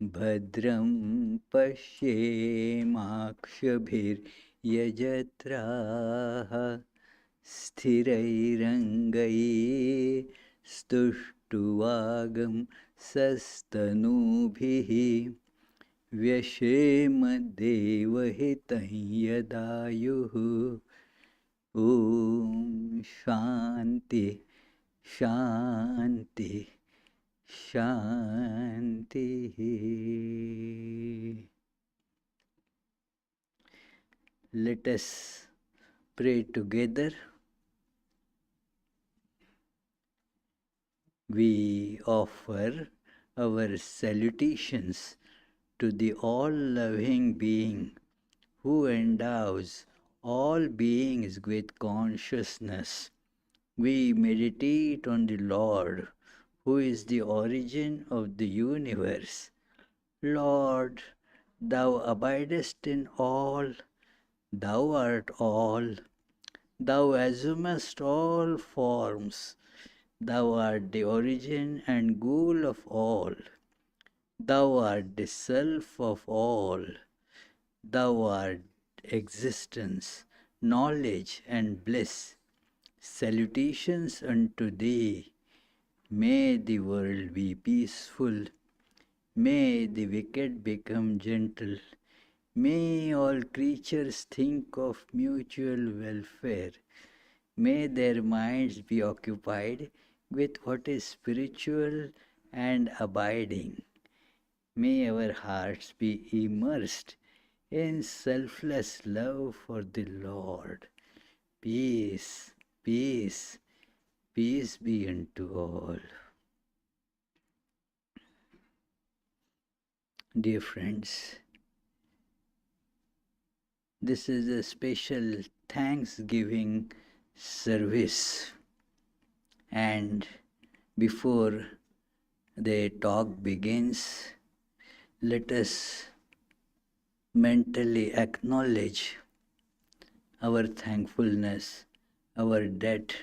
भद्रं पश्येमाक्षभिर्यजत्राः स्थिरैरङ्गैस्तुष्टुवागं सस्तनूभिः व्यशेम देवहितं यदायुः। ॐ शान्ति शान्ति शान्तिः। Let us pray together. We offer our salutations to the all-loving being who endows all beings with consciousness. We meditate on the Lord, who is the origin of the universe. Lord, thou abidest in all, thou art all, thou assumest all forms, thou art the origin and goal of all, thou art the self of all, thou art existence, knowledge and bliss. Salutations unto thee. May the world be peaceful. May the wicked become gentle. May all creatures think of mutual welfare. May their minds be occupied with what is spiritual and abiding. May our hearts be immersed in selfless love for the Lord. Peace, peace, peace be unto all. Dear friends, this is a special Thanksgiving service, and before the talk begins, let us mentally acknowledge our thankfulness, our debt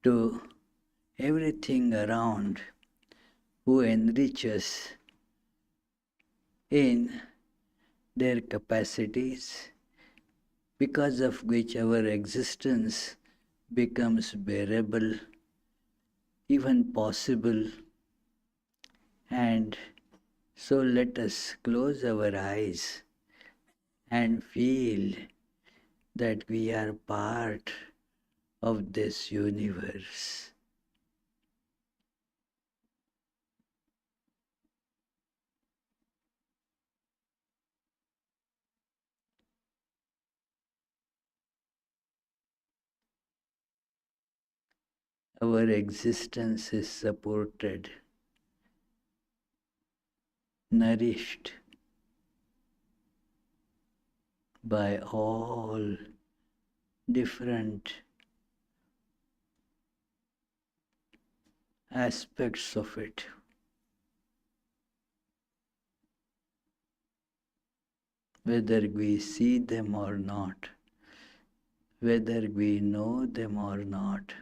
to everything around who enrich us in their capacities, because of which our existence becomes bearable, even possible. And so let us close our eyes and feel that we are part of this universe. Our existence is supported, nourished by all different aspects of it. Whether we see them or not, whether we know them or not,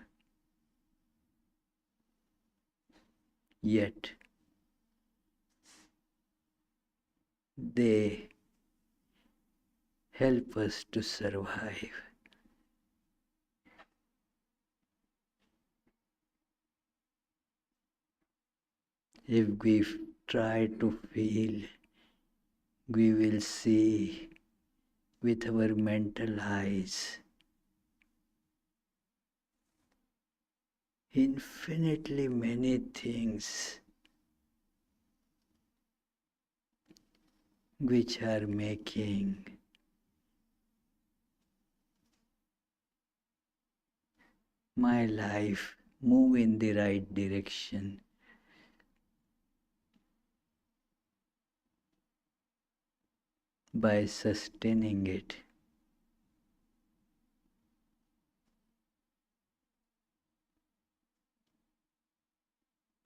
yet they help us to survive. If we try to feel, we will see with our mental eyes infinitely many things which are making my life move in the right direction. By sustaining it,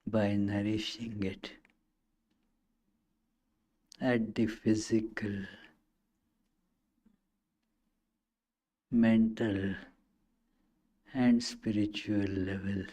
by nourishing it at the physical, mental, and spiritual level.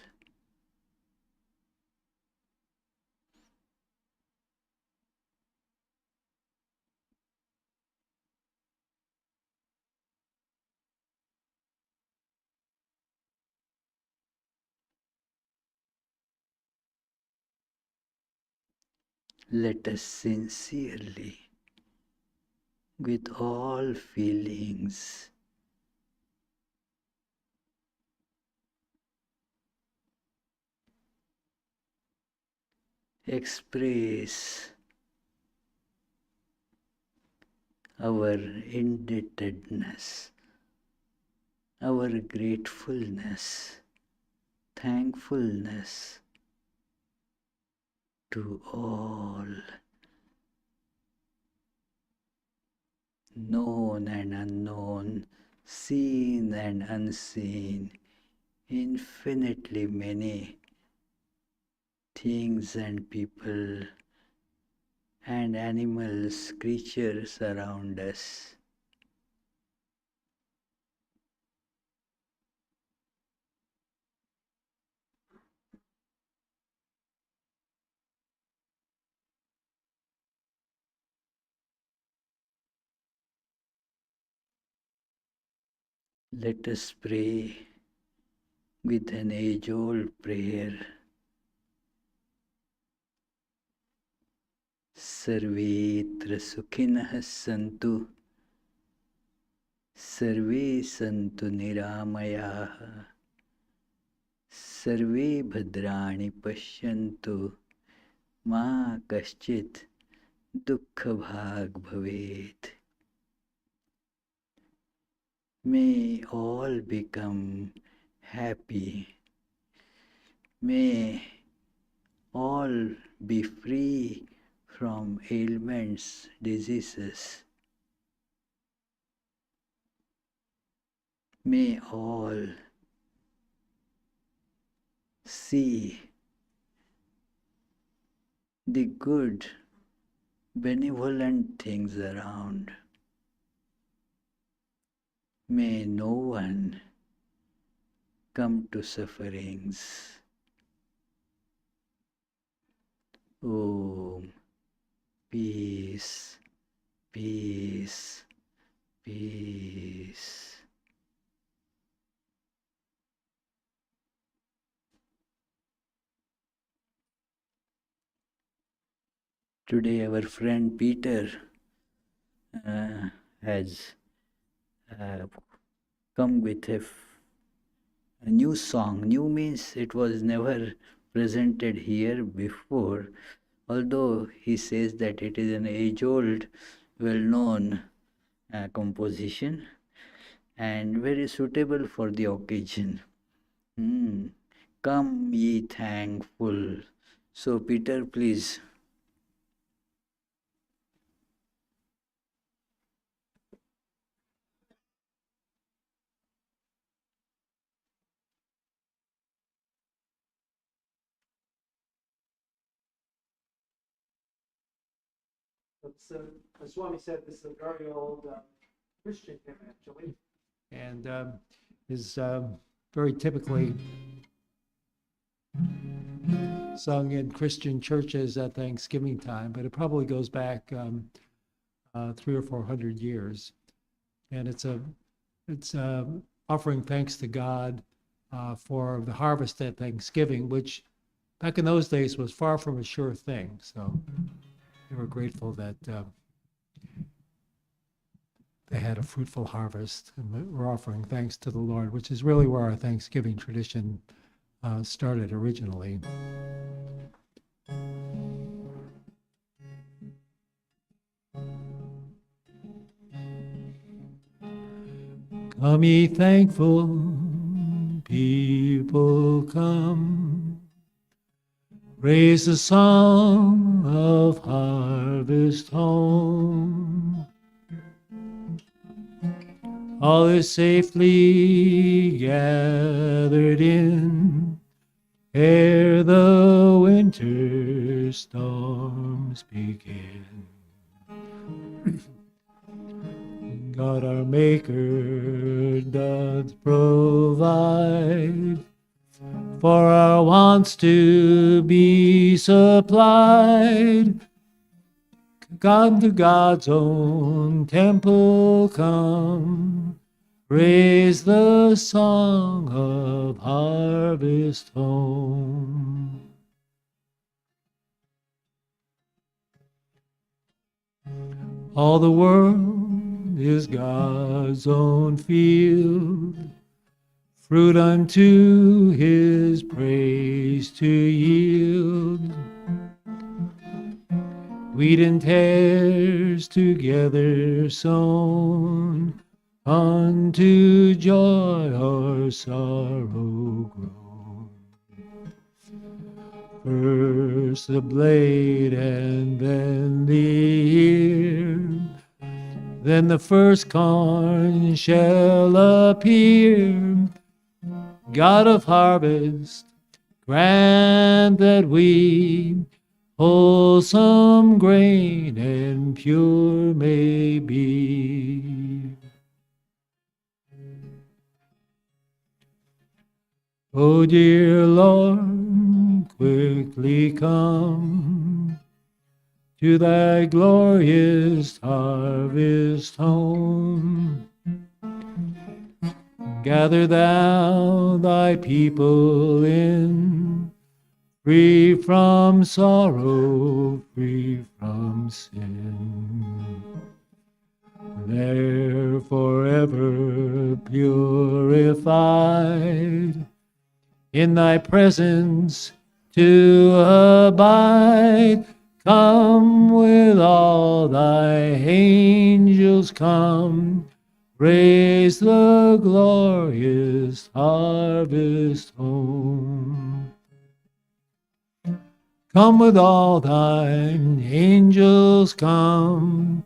Let us sincerely, with all feelings, express our indebtedness, our gratefulness, thankfulness to all, known and unknown, seen and unseen, infinitely many things and people and animals, creatures around us. Let us pray with an age-old prayer. Sarvetra sukhinah santu, sarve santu niramayah, sarve bhadrani pashyantu, ma kaschit dukkha bhag bhavet. May all become happy. May all be free from ailments, diseases. May all see the good, benevolent things around. May no one come to sufferings. Om, peace, peace, peace. Today our friend Peter has come with a new song. New means it was never presented here before, although he says that it is an age-old, well-known composition and very suitable for the occasion. Come ye thankful. So Peter, please. As Swami said, this is a very old Christian hymn, actually, and is very typically sung in Christian churches at Thanksgiving time, but it probably goes back 300 or 400 years, and it's offering thanks to God for the harvest at Thanksgiving, which back in those days was far from a sure thing. So they were grateful that they had a fruitful harvest, and we're offering thanks to the Lord, which is really where our Thanksgiving tradition started originally. Come ye thankful people, come, raise the song of harvest home. All is safely gathered in, ere the winter storms begin. God our Maker doth provide for our wants to be supplied. God to God's own temple come, raise the song of harvest home. All the world is God's own field, fruit unto his praise to yield. Wheat and tares together sown, unto joy or sorrow grown. First the blade and then the ear, then the first corn shall appear. God of harvest, grant that we wholesome grain and pure may be. O dear Lord, quickly come to thy glorious harvest home. Gather thou thy people in, free from sorrow, free from sin. There forever purified, in thy presence to abide. Come with all thy angels, come, raise the glorious harvest home. Come with all thine angels, come,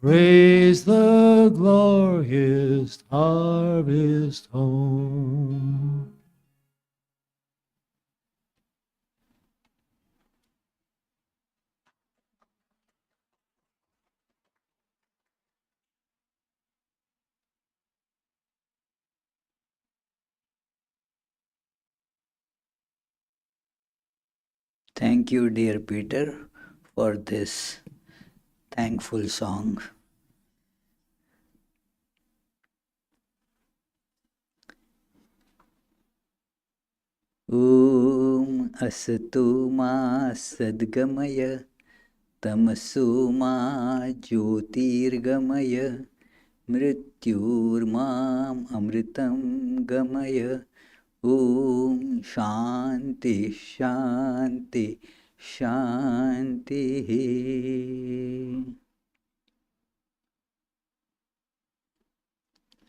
raise the glorious harvest home. Thank you, dear Peter, for this thankful song. Om Asatu Ma Sadgamaya Tamasu Ma Jyotirgamaya Mrityurmam Amritam Gamaya. Om Shanti Shanti Shanti.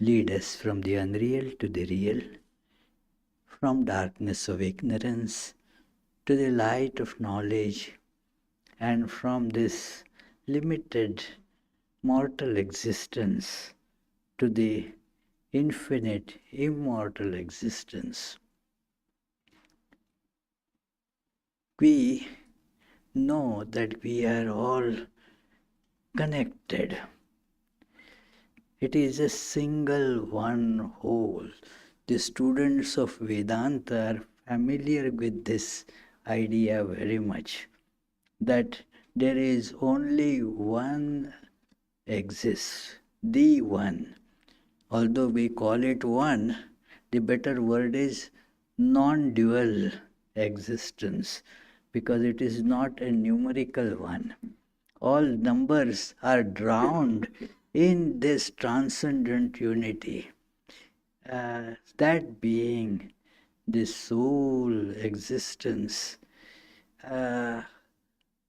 Lead us from the unreal to the real, from darkness of ignorance to the light of knowledge, and from this limited mortal existence to the infinite immortal existence. We know that we are all connected. It is a single one whole. The students of Vedanta are familiar with this idea very much, that there is only one exists, the one. Although we call it one, the better word is non-dual existence, because it is not a numerical one. All numbers are drowned in this transcendent unity. That being the sole existence,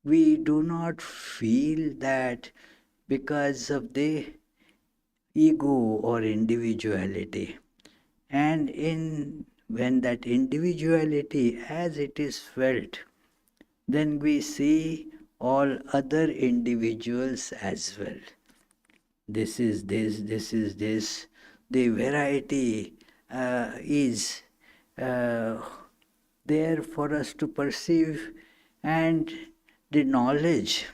we do not feel that because of the ego or individuality. And when that individuality as it is felt, then we see all other individuals as well. This is this, this is this. The variety is there for us to perceive, and the knowledge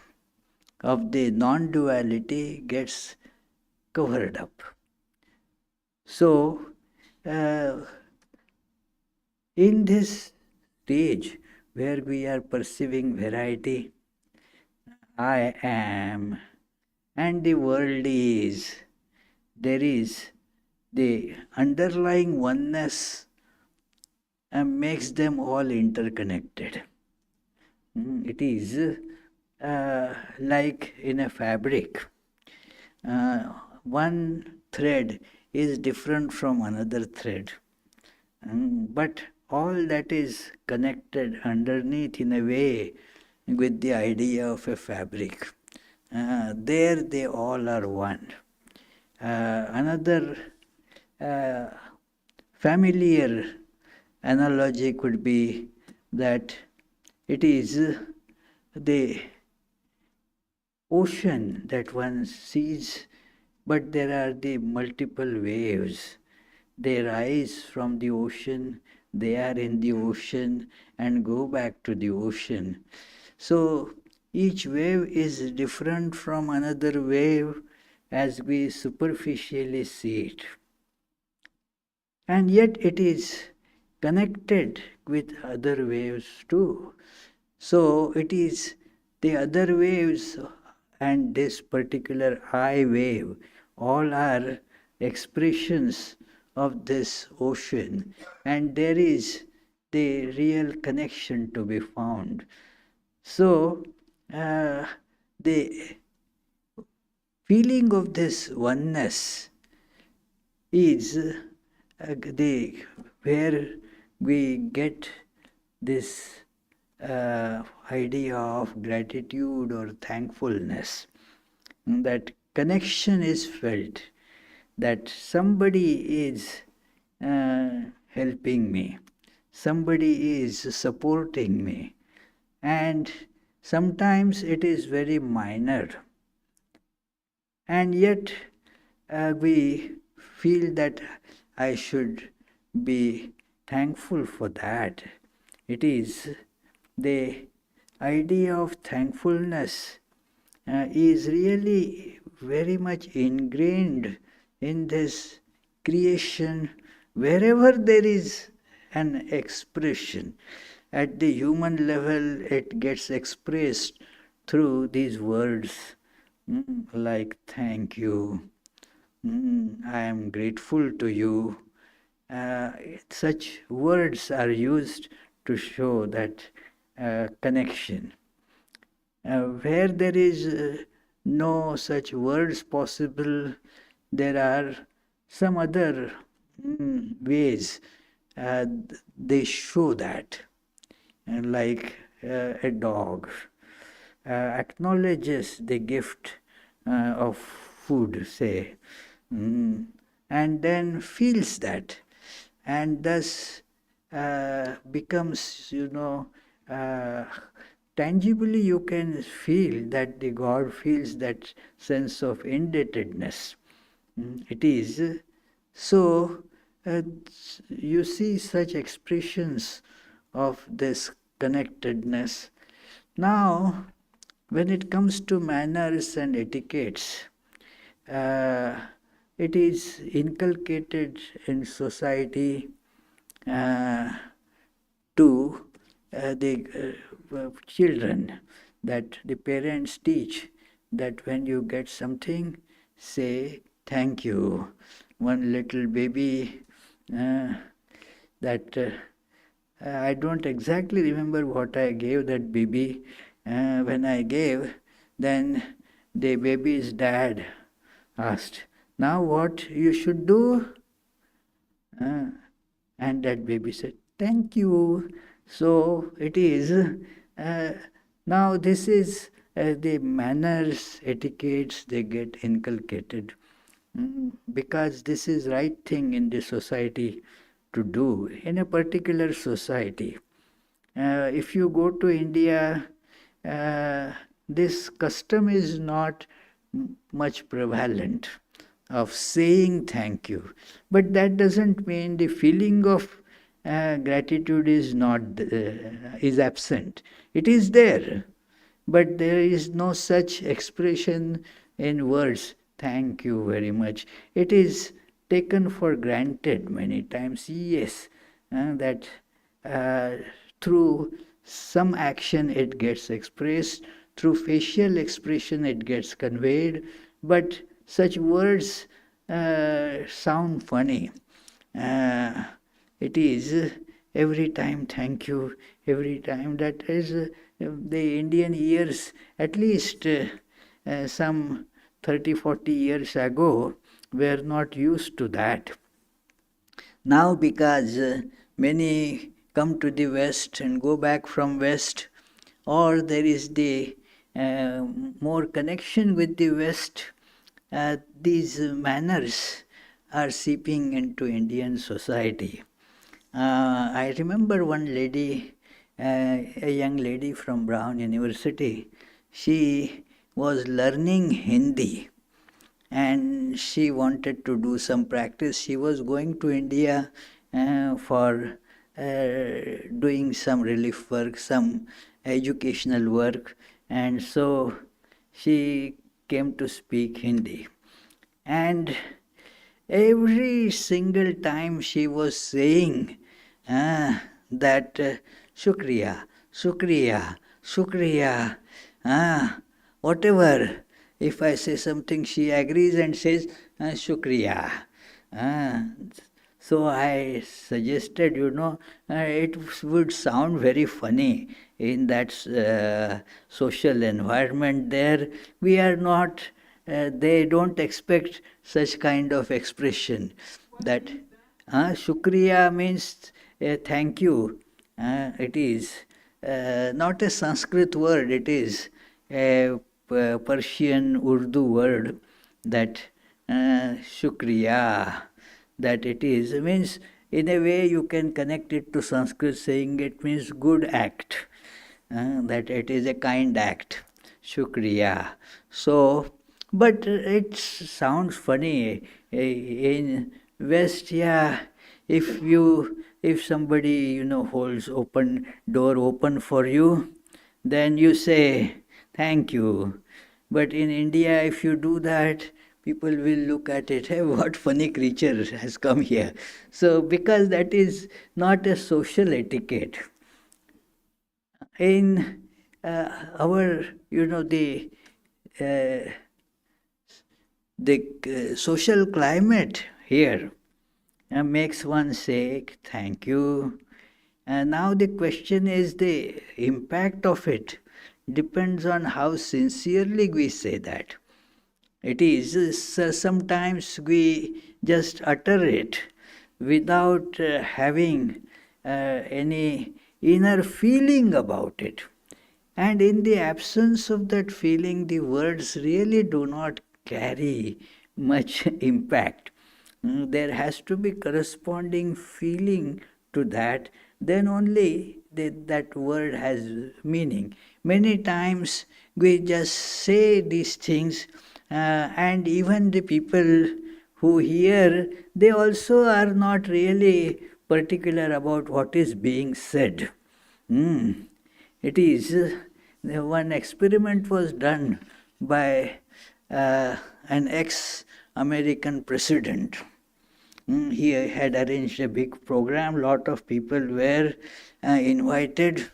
of the non-duality gets covered up. So, in this stage where we are perceiving variety, I am, and the world is, there is the underlying oneness makes them all interconnected. It is like in a fabric. one thread is different from another thread. But all that is connected underneath in a way with the idea of a fabric. There they all are one. Another familiar analogy could be that it is the ocean that one sees, but there are the multiple waves. They rise from the ocean, they are in the ocean, and go back to the ocean. So each wave is different from another wave as we superficially see it. And yet it is connected with other waves too. So it is the other waves and this particular I wave all are expressions of this ocean, and there is the real connection to be found. So the feeling of this oneness is the where we get this idea of gratitude or thankfulness. That connection is felt, that somebody is helping me, somebody is supporting me, and sometimes it is very minor, and yet we feel that I should be thankful for that. It is the idea of thankfulness is really very much ingrained in this creation. Wherever there is an expression, at the human level, it gets expressed through these words like thank you, I am grateful to you. Such words are used to show that connection. Where there is no such words possible, there are some other ways they show that. Like a dog acknowledges the gift of food, say, and then feels that, and thus becomes, tangibly you can feel that the God feels that sense of indebtedness. It is so. You see such expressions of this connectedness. Now, when it comes to manners and etiquettes, uh, it is inculcated in society uh, to the children, that the parents teach that when you get something, say thank you. One little baby that I don't exactly remember what I gave that baby. When I gave, then the baby's dad asked, "Now what you should do?" Uh, and that baby said, "Thank you." So it is. Now this is the manners, etiquettes they get inculcated. Because this is right thing in the society to do, in a particular society. If you go to India, this custom is not much prevalent of saying thank you. But that doesn't mean the feeling of gratitude is not is absent. It is there, but there is no such expression in words. Thank you very much. It is taken for granted many times. Yes, that uh, through some action it gets expressed, through facial expression it gets conveyed, but such words sound funny. Uh, it is every time thank you, every time. That is the Indian ears, at least some 30, 40 years ago were not used to that. Now, because many come to the West and go back from West, or there is the more connection with the West, these manners are seeping into Indian society. I remember one lady, a young lady from Brown University, she was learning Hindi and she wanted to do some practice. She was going to India for doing some relief work, some educational work, and so she came to speak Hindi. And every single time she was saying that Shukriya, Shukriya, Shukriya, whatever. If I say something, she agrees and says, Shukriya. Ah, so I suggested, it would sound very funny in that social environment there. We are not, they don't expect such kind of expression. That Shukriya means thank you. It is not a Sanskrit word, it is a Persian Urdu word that Shukriya, that it is, means in a way you can connect it to Sanskrit saying it means good act, that it is a kind act, Shukriya. So, but it sounds funny. In West, yeah, if somebody holds open door open for you, then you say thank you. But in India, if you do that, people will look at it, hey, what funny creature has come here. So, because that is not a social etiquette. In our, uh, the social climate here makes one say thank you. And now the question is the impact of it depends on how sincerely we say that. It is sometimes we just utter it without having any inner feeling about it. And in the absence of that feeling, the words really do not carry much impact. There has to be corresponding feeling to that, then only that word has meaning. Many times we just say these things, and even the people who hear, they also are not really particular about what is being said. It is, one experiment was done by an ex-American president. He had arranged a big program, lot of people were invited,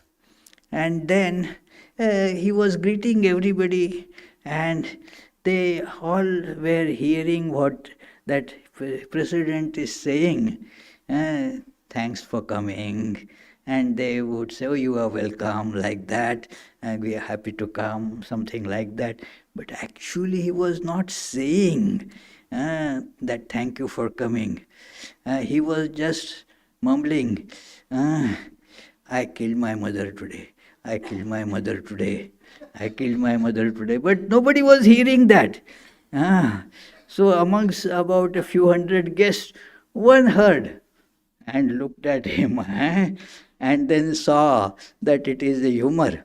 and then he was greeting everybody, and they all were hearing what that president is saying. Thanks for coming. And they would say, oh, you are welcome, like that, and we are happy to come, something like that. But actually, he was not saying that thank you for coming. He was just mumbling, I killed my mother today. I killed my mother today. I killed my mother today. But nobody was hearing that. So amongst about a few hundred guests, one heard and looked at him and then saw that it is a humor.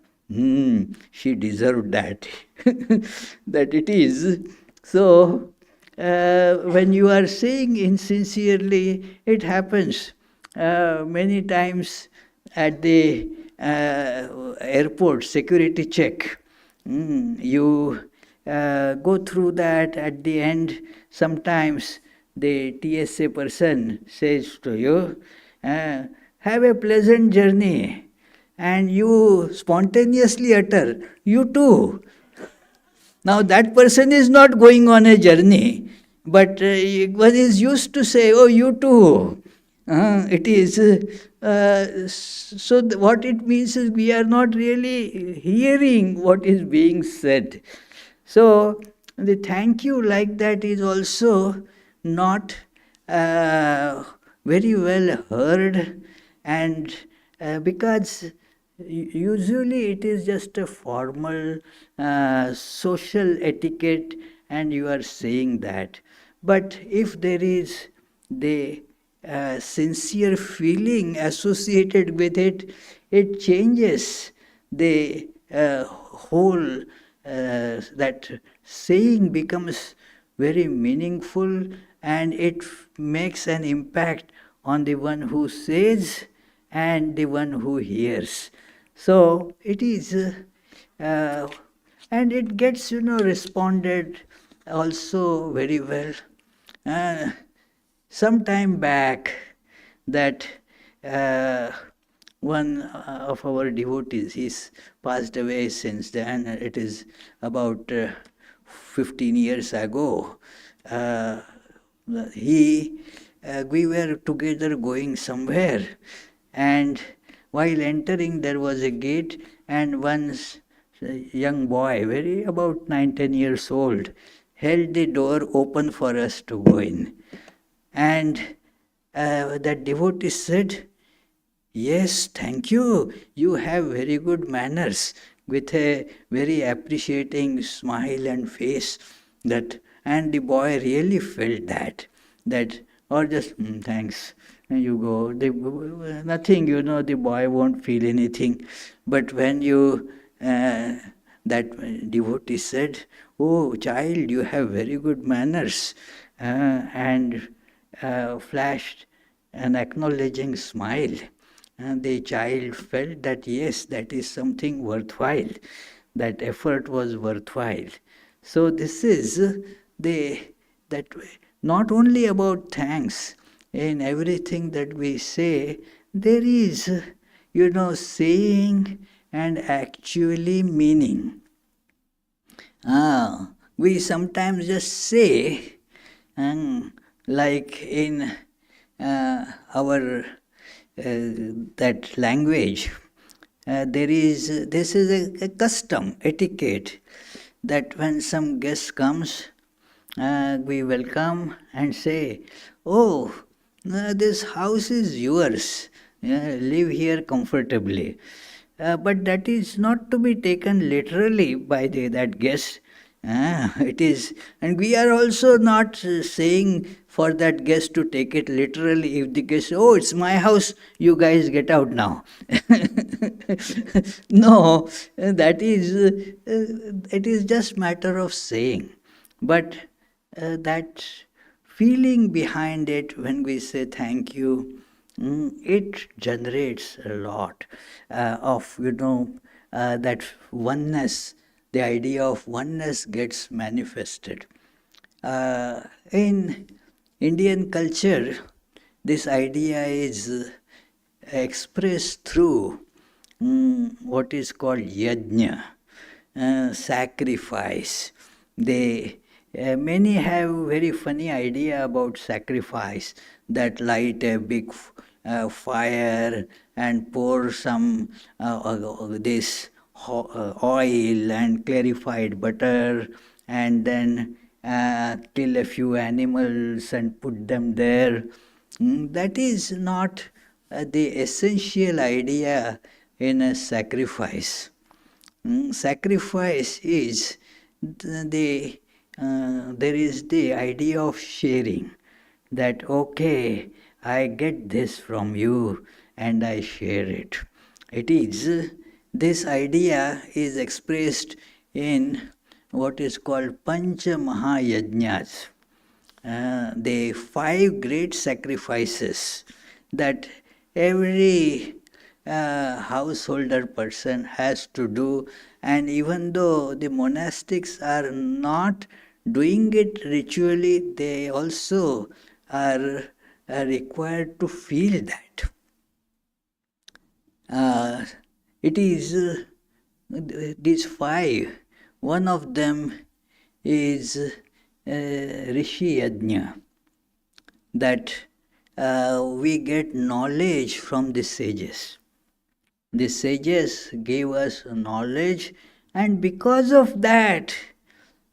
She deserved that. That it is. So, when you are saying insincerely, it happens many times at the airport security check. You go through that at the end. Sometimes the TSA person says to you, have a pleasant journey, and you spontaneously utter, you too. Now that person is not going on a journey, but one is used to say, oh, you too. It is, so what it means is we are not really hearing what is being said. So The thank you like that is also not very well heard, and because usually it is just a formal social etiquette and you are saying that. But if there is the sincere feeling associated with it, it changes the whole, that saying becomes very meaningful, and it makes an impact on the one who says and the one who hears. So it is, and it gets, responded also very well. Uh, some time back, that uh, one of our devotees, he's passed away since then, it is about 15 years ago. Uh, we were together going somewhere, and while entering there was a gate, and one young boy, very about 9, 10 years old, held the door open for us to go in. And that devotee said, "Yes, thank you. You have very good manners," with a very appreciating smile and face. That, and the boy really felt that, or just thanks, and you go. Nothing, the boy won't feel anything. But when that devotee said, "Oh, child, you have very good manners," and flashed an acknowledging smile. And the child felt that yes, that is something worthwhile. That effort was worthwhile. So this is the that not only about thanks. In everything that we say, there is, saying and actually meaning. We sometimes just say, and like in our that language, this is a custom, etiquette, that when some guest comes, we welcome and say, "Oh, this house is yours. Live here comfortably." But that is not to be taken literally by that guest. It is, and we are also not saying for that guest to take it literally. If the guest, "Oh, it's my house, you guys get out now." No, it is just matter of saying. But that feeling behind it when we say thank you, it generates a lot of, that oneness. The idea of oneness gets manifested. In Indian culture, this idea is expressed through what is called yajna, sacrifice. Many have very funny idea about sacrifice, that light a big fire and pour some this oil and clarified butter, and then kill a few animals and put them there. That is not the essential idea in a sacrifice. Sacrifice is there is the idea of sharing, that okay, I get this from you and I share it. It is, this idea is expressed in what is called Pancha Mahayajnas, the 5 great sacrifices that every householder person has to do. And even though the monastics are not doing it ritually, they also are required to feel that. It is these 5. One of them is Rishi Yajna, that we get knowledge from the sages. The sages gave us knowledge, and because of that,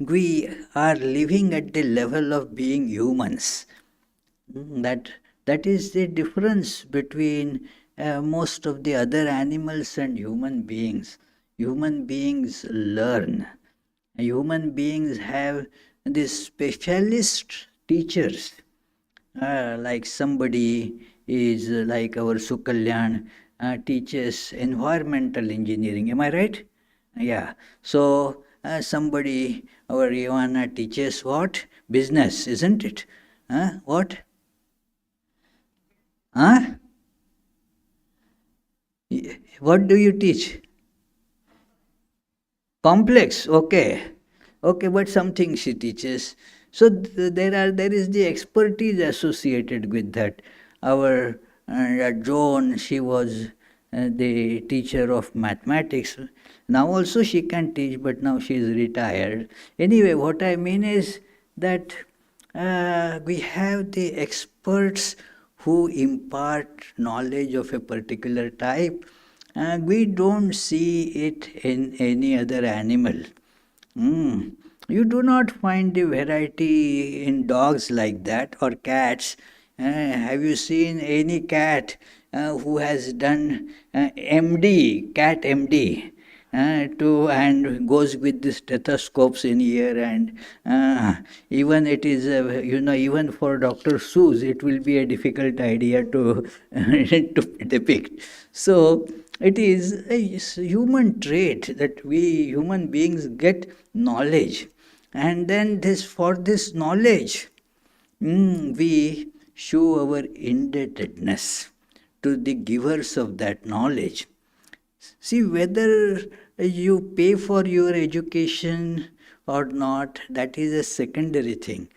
we are living at the level of being humans. That is the difference between most of the other animals and human beings. Human beings learn. Human beings have these specialist teachers, like somebody is like our Sukalyan teaches environmental engineering. Am I right? Yeah. So somebody, our Ivana teaches what? Business, isn't it? What? Huh? What do you teach? Complex, okay. Okay, but something she teaches. So there is the expertise associated with that. Our Joan, she was the teacher of mathematics. Now also she can teach, but now she is retired. Anyway, what I mean is that we have the experts who impart knowledge of a particular type, and we don't see it in any other animal. Mm. You do not find the variety in dogs like that or cats. Have you seen any cat who has done MD, cat MD? To and goes with the stethoscopes in ear, and even it is even for Dr. Seuss it will be a difficult idea to to depict. So it is a human trait that we human beings get knowledge, and then this for this knowledge, we show our indebtedness to the givers of that knowledge. See, whether you pay for your education or not, that is a secondary thing.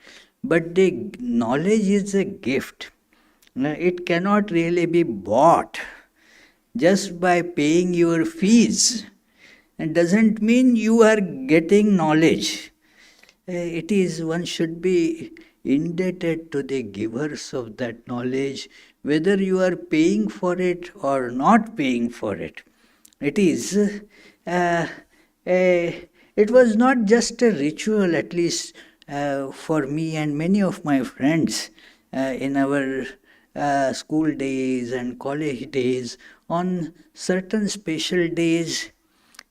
But the knowledge is a gift. It cannot really be bought just by paying your fees. It doesn't mean you are getting knowledge. It is one should be indebted to the givers of that knowledge, whether you are paying for it or not paying for it. It is it was not just a ritual, at least for me and many of my friends in our school days and college days. On certain special days,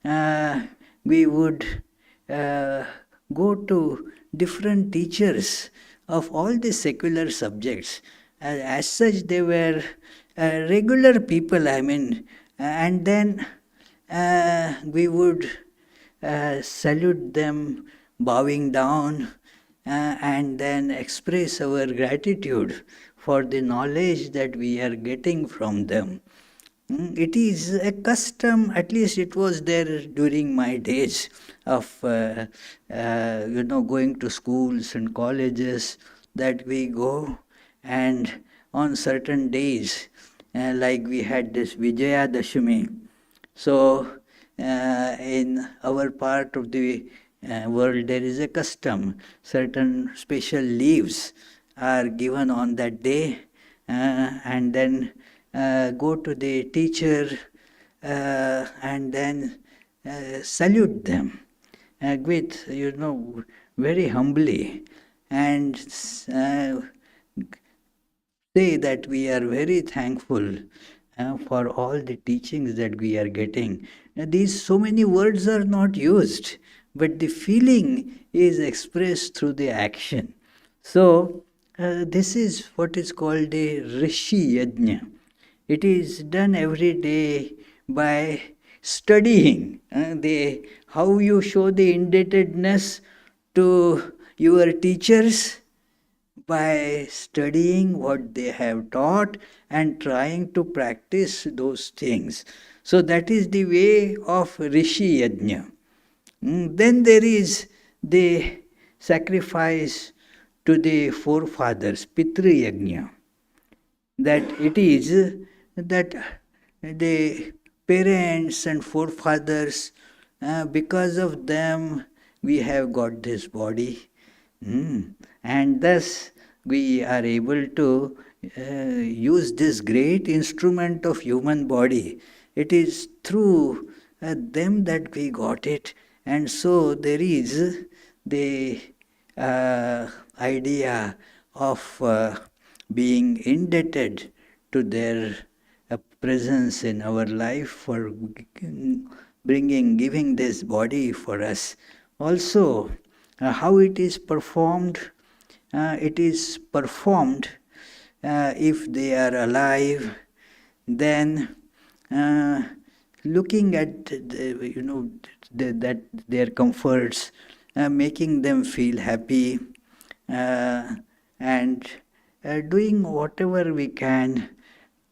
uh, we would uh, go to different teachers of all the secular subjects. As such, they were regular people, I mean, and then we would salute them, bowing down, and then express our gratitude for the knowledge that we are getting from them. It is a custom, at least it was there during my days of going to schools and colleges, that we go and on certain days, like we had this Vijaya Dashami. So in our part of the world, there is a custom. Certain special leaves are given on that day, and then go to the teacher and then salute them with, very humbly, and say that we are very thankful for all the teachings that we are getting. Now, these so many words are not used, but the feeling is expressed through the action. So, this is what is called a Rishi Yajna. It is done every day by studying how you show the indebtedness to your teachers, by studying what they have taught and trying to practice those things. So that is the way of Rishi Yajna. Then there is the sacrifice to the forefathers, Pitru Yajna, that it is that the parents and forefathers, because of them we have got this body. And thus we are able to use this great instrument of human body. It is through them that we got it. And so there is the idea of being indebted to their presence in our life for giving this body for us. Also, how it is performed? It is performed if they are alive, then uh, looking at that their comforts, making them feel happy, uh, and doing whatever we can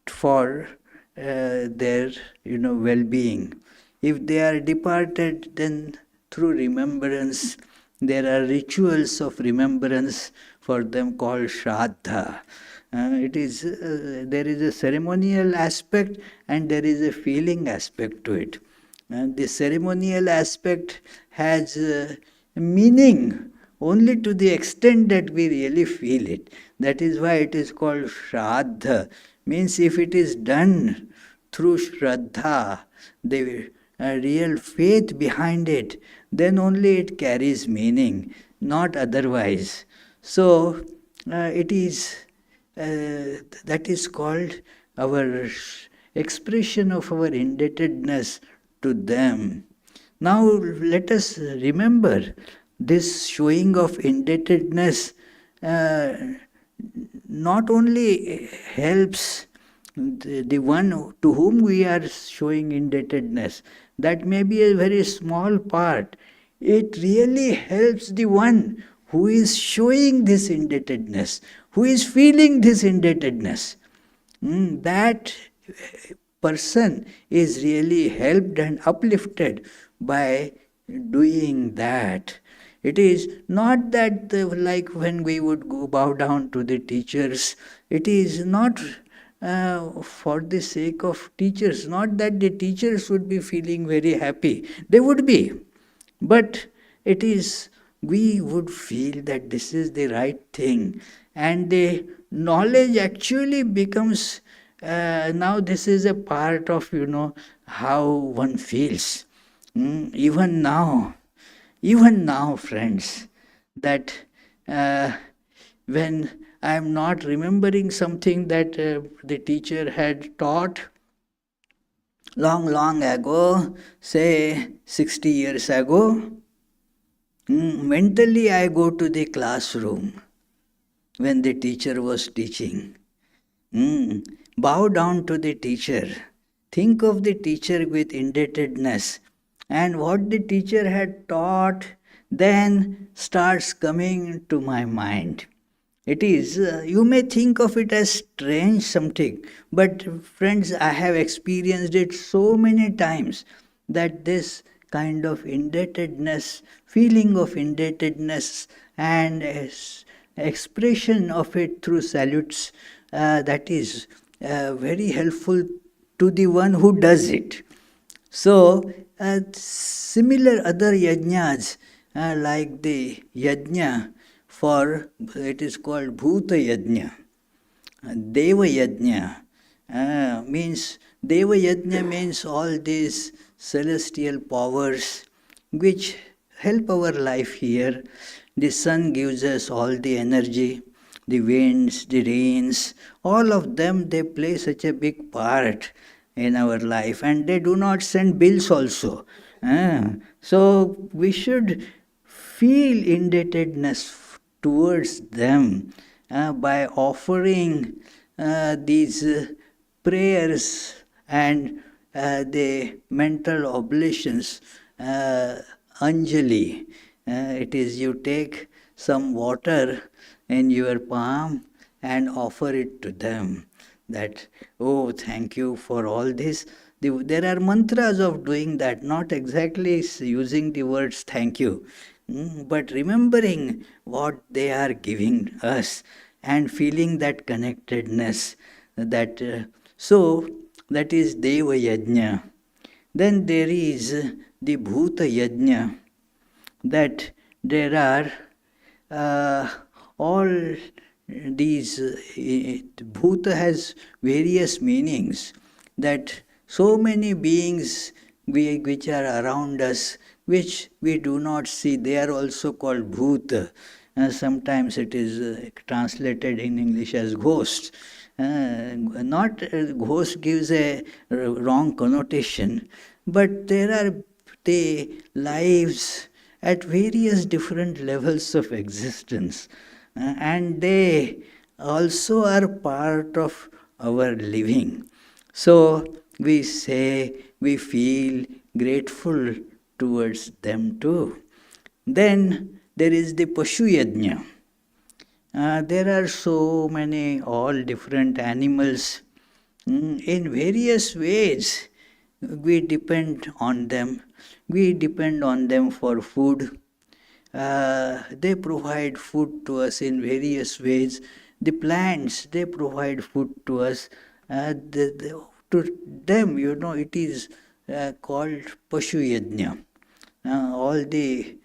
for their well-being. If they are departed, then through remembrance, there are rituals of remembrance for them called Shraddha. There is a ceremonial aspect and there is a feeling aspect to it. The ceremonial aspect has meaning only to the extent that we really feel it. That is why it is called Shraddha. Means if it is done through Shraddha, the real faith behind it, then only it carries meaning, not otherwise. So it is that is called our expression of our indebtedness to them. Now let us remember this showing of indebtedness uh, not only helps the one to whom we are showing indebtedness, that may be a very small part. It really helps the one who is showing this indebtedness, who is feeling this indebtedness. That person is really helped and uplifted by doing that. It is not that like when we would go bow down to the teachers, it is not for the sake of teachers, not that the teachers would be feeling very happy. They would be. But it is, we would feel that this is the right thing. And the knowledge actually becomes, now this is a part of, how one feels. Even now, friends, that when I am not remembering something that the teacher had taught long, long ago, say 60 years ago, mentally I go to the classroom when the teacher was teaching. Bow down to the teacher. Think of the teacher with indebtedness. And what the teacher had taught then starts coming to my mind. It is, you may think of it as strange something, but friends, I have experienced it so many times that this kind of indebtedness, feeling of indebtedness, and expression of it through salutes, that is very helpful to the one who does it. So, similar other yajnas, like the yajna for, it is called Bhuta Yajna, Deva Yajna, Deva Yajna means all these celestial powers which help our life here. The sun gives us all the energy, the winds, the rains, all of them, they play such a big part in our life, and they do not send bills also. So we should feel indebtedness towards them by offering these prayers and the mental oblations, Anjali. It is you take some water in your palm and offer it to them. That, oh, thank you for all this. There are mantras of doing that, not exactly using the words thank you, but remembering what they are giving us and feeling that connectedness. So, that is Deva Yajna. Then there is the Bhuta Yajna, that there are all these, Bhuta has various meanings, that so many beings which are around us, which we do not see. They are also called bhoot. Sometimes it is translated in English as ghost. Not ghost gives a wrong connotation, but there are the lives at various different levels of existence, and they also are part of our living. So we say we feel grateful towards them too. Then there is the Pashu Yajna. There are so many, all different animals. In various ways, we depend on them. We depend on them for food. They provide food to us in various ways. The plants, they provide food to us. To them, it is called Pashu Yajna. All the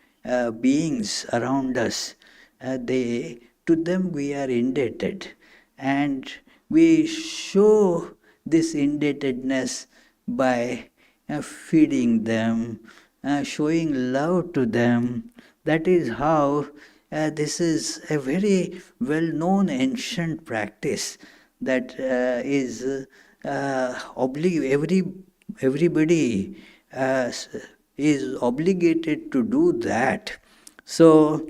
beings around us, to them we are indebted, and we show this indebtedness by feeding them, showing love to them. That is how this is a very well-known ancient practice that is everybody is obligated to do that. So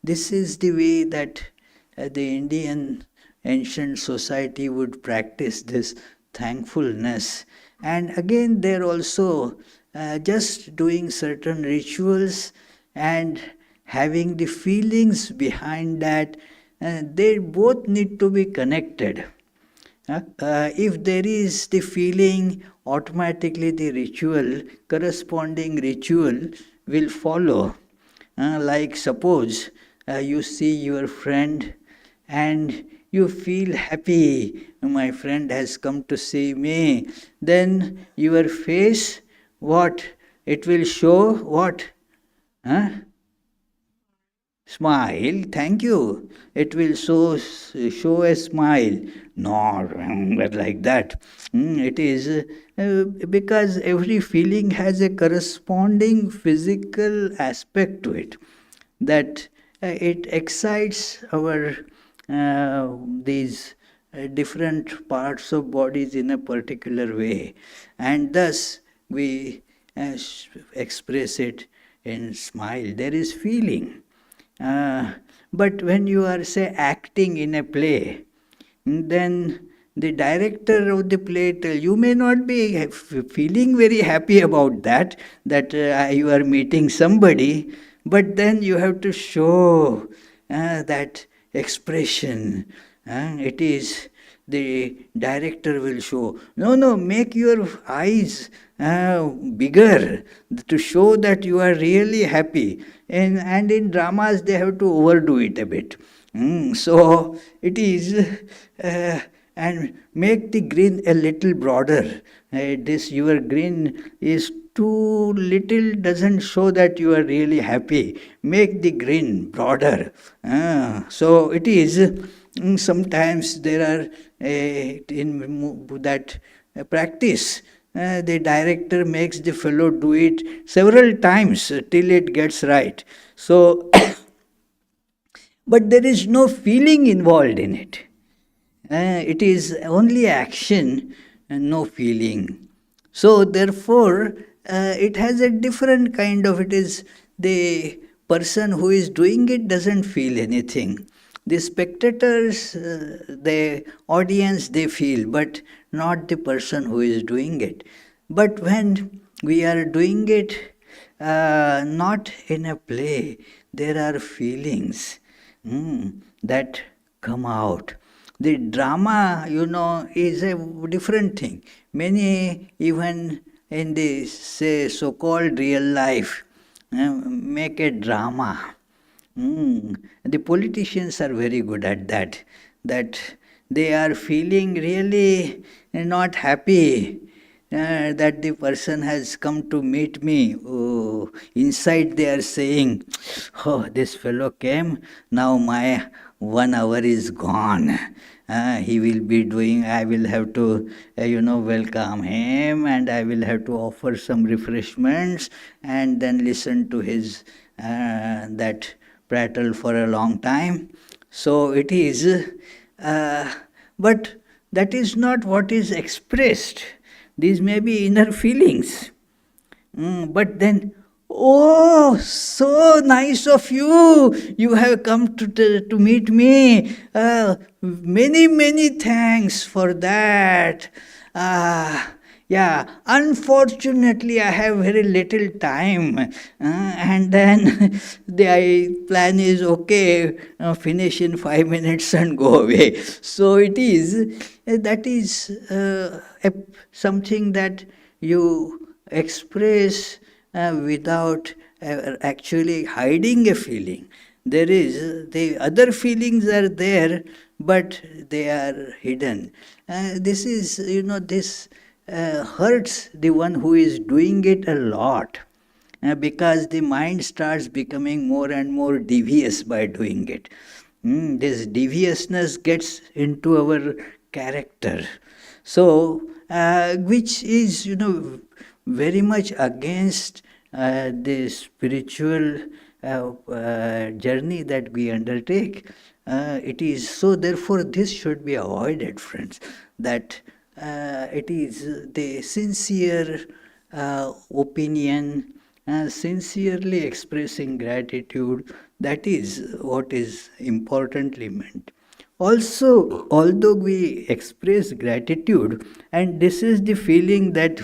this is the way that the Indian ancient society would practice this thankfulness. And again, they're also just doing certain rituals and having the feelings behind that. They both need to be connected. If there is the feeling, automatically the ritual, corresponding ritual will follow. Like suppose you see your friend and you feel happy, my friend has come to see me, then your face, what? It will show what? Huh? Smile, thank you. It will show a smile. Not like that. It is because every feeling has a corresponding physical aspect to it. That it excites our these different parts of bodies in a particular way, and thus we express it in smile. There is feeling. But when you are, say, acting in a play, then the director of the play, you may not be feeling very happy about that you are meeting somebody, but then you have to show that expression. It is the director will show. No, make your eyes bigger to show that you are really happy. And in dramas, they have to overdo it a bit. So it is, and make the grin a little broader. This your grin is too little, doesn't show that you are really happy. Make the grin broader. So it is. Sometimes there are in that practice. The director makes the fellow do it several times till it gets right. So, but there is no feeling involved in it. It is only action and no feeling. So, therefore, it has a different kind of, it is the person who is doing it doesn't feel anything. The spectators, the audience, they feel, but not the person who is doing it. But when we are doing it not in a play, there are feelings that come out. The drama, is a different thing. Many, even in the, say, so-called real life, make a drama. The politicians are very good at that. That they are feeling really not happy that the person has come to meet me. Oh, inside they are saying, "Oh, this fellow came. Now my 1 hour is gone. he will be doing, I will have to, welcome him, and I will have to offer some refreshments, and then listen to his that prattle for a long time. So it is, but that is not what is expressed. These may be inner feelings. But then, oh, so nice of you! You have come to meet me. Many, many thanks for that. Yeah, unfortunately, I have very little time. And then the plan is okay, finish in 5 minutes and go away. So it is, that is something that you express without actually hiding a feeling. There is, the other feelings are there, but they are hidden. This is, this hurts the one who is doing it a lot, because the mind starts becoming more and more devious by doing it. This deviousness gets into our character. So, which is, very much against the spiritual journey that we undertake. It is so, therefore, this should be avoided, friends, that it is the sincere opinion, sincerely expressing gratitude, that is what is importantly meant. Also, although we express gratitude, and this is the feeling that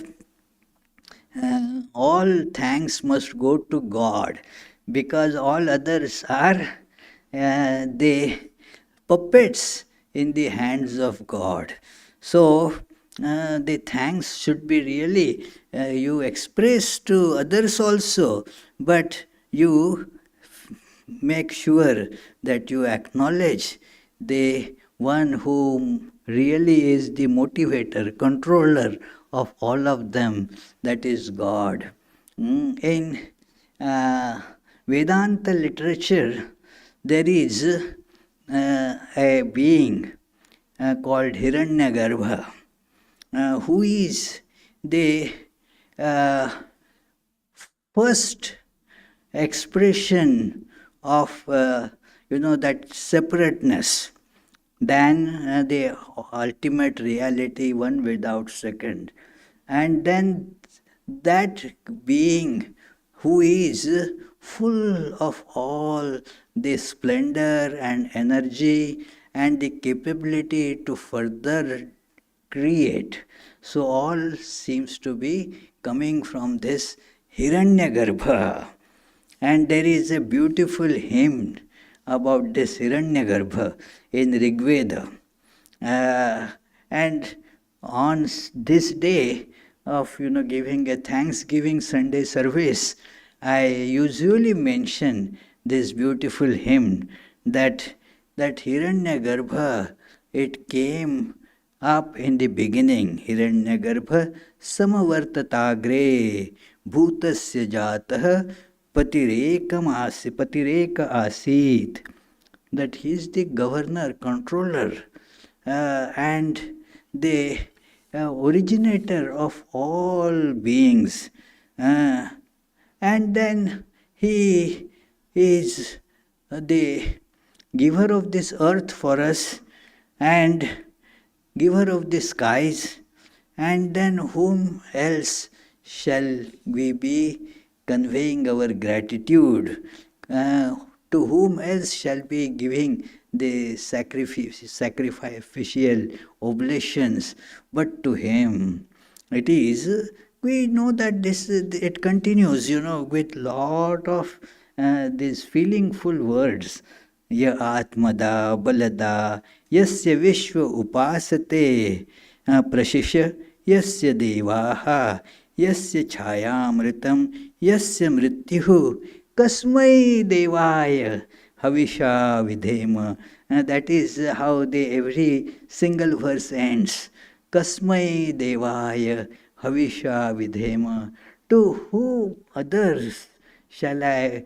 all thanks must go to God, because all others are the puppets in the hands of God. So, the thanks should be really you express to others also, but you make sure that you acknowledge the one whom really is the motivator, controller of all of them, that is God. In Vedanta literature, there is a being called Hiranyagarbha, who is the uh, first expression of that separateness than the ultimate reality, one without second. And then that being who is full of all the splendor and energy and the capability to further create. So all seems to be coming from this Hiranyagarbha. And there is a beautiful hymn about this Hiranyagarbha in Rigveda. And on this day of giving a Thanksgiving Sunday service, I usually mention this beautiful hymn that Hiranyagarbha, it came up in the beginning. Hiranyagarbha samavartatagre bhutasya jatah patireka asit. That he is the governor, controller, and the originator of all beings. And then he is the giver of this earth for us, and giver of the skies, and then whom else shall we be conveying our gratitude? To whom else shall be giving the sacrificial oblations but to him? It is, we know that this, it continues, with lot of these feelingful words. Ya atmada balada yasya vishwa upasate prashisha yasya devaha yasya chayamritam yasya mrityuhu kasmai devaya havisha vidhema. That is how every single verse ends. Kasmai devaya havisha vidhema. To whom others shall I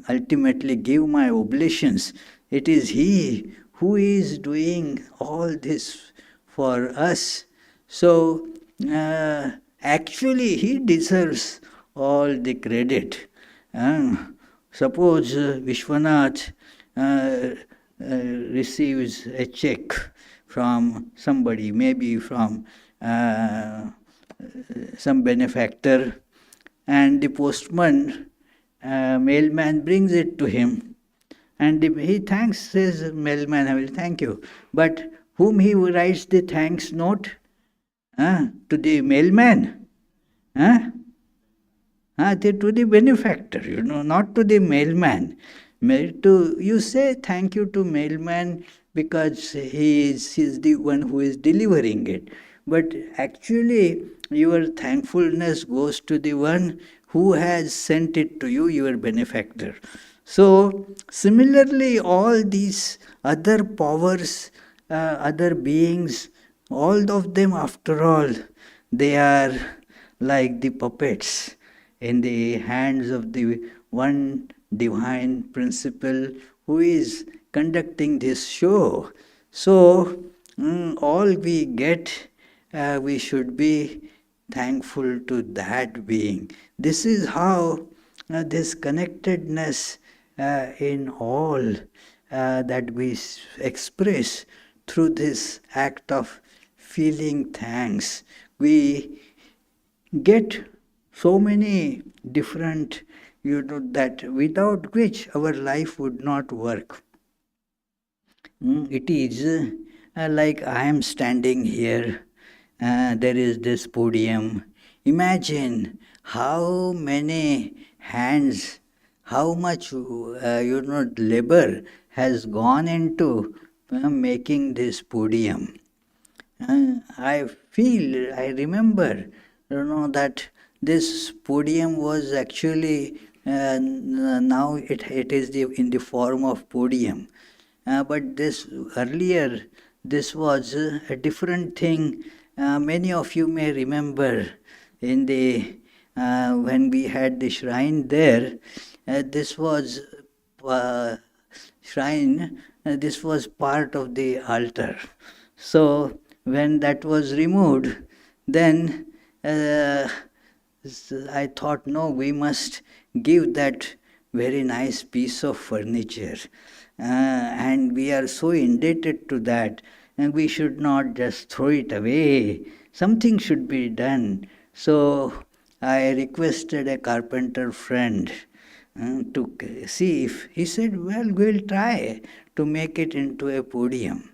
ultimately give my oblations? It is he who is doing all this for us. So actually he deserves all the credit. Uh, Suppose Vishwanath uh, receives a check from somebody, maybe from some benefactor, and the postman, mailman brings it to him. And he thanks his mailman, I will thank you. But whom he writes the thanks note? To the mailman. Huh? To the benefactor, not to the mailman. You say thank you to mailman because he is the one who is delivering it. But actually, your thankfulness goes to the one who has sent it to you, your benefactor. So, similarly, all these other powers, other beings, all of them, after all, they are like the puppets in the hands of the one divine principle who is conducting this show. So, all we get, we should be thankful to that being. This is how this connectedness in all that we express through this act of feeling thanks. We get so many different, that without which our life would not work. It is like I am standing here, there is this podium. Imagine how many hands, how much labor has gone into making this podium. I remember, that this podium was actually, now it is in the form of podium. But this earlier, this was a different thing. Many of you may remember in the when we had the shrine there, this was uh, shrine, this was part of the altar. So when that was removed, then I thought, no, we must give that very nice piece of furniture. And we are so indebted to that, and we should not just throw it away. Something should be done. So I requested a carpenter friend to see if, he said, well, we'll try to make it into a podium.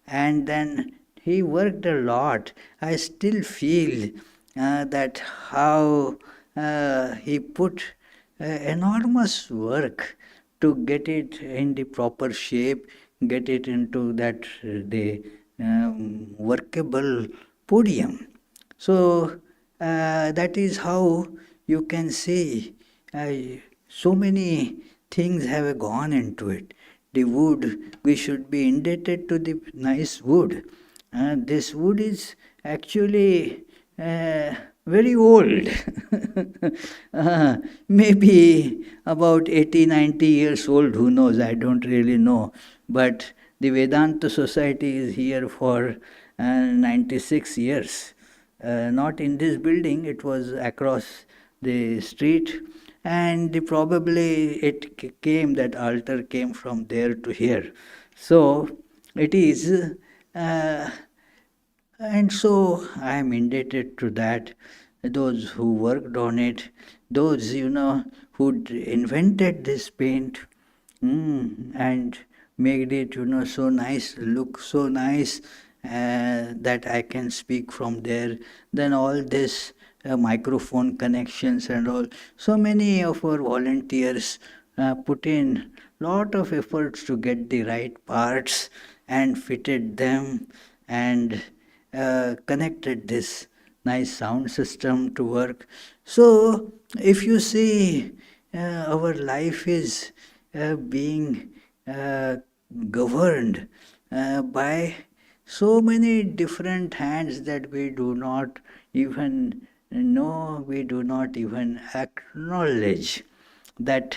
And then he worked a lot. I still feel that how he put enormous work to get it in the proper shape, get it into that the workable podium. So that is how you can see so many things have gone into it. The wood, we should be indebted to the nice wood. This wood is actually very old. Maybe about 80, 90 years old, who knows, I don't really know. But the Vedanta Society is here for 96 years. Not in this building, it was across the street, and probably came, that altar came from there to here. So it is, and so I am indebted to that, those who worked on it, those, who invented this paint, and made it, so nice, look so nice, that I can speak from there. Then all this microphone connections and all. So many of our volunteers put in lot of efforts to get the right parts and fitted them and connected this nice sound system to work. So if you see, our life is being governed by so many different hands that we do not even know, we do not even acknowledge that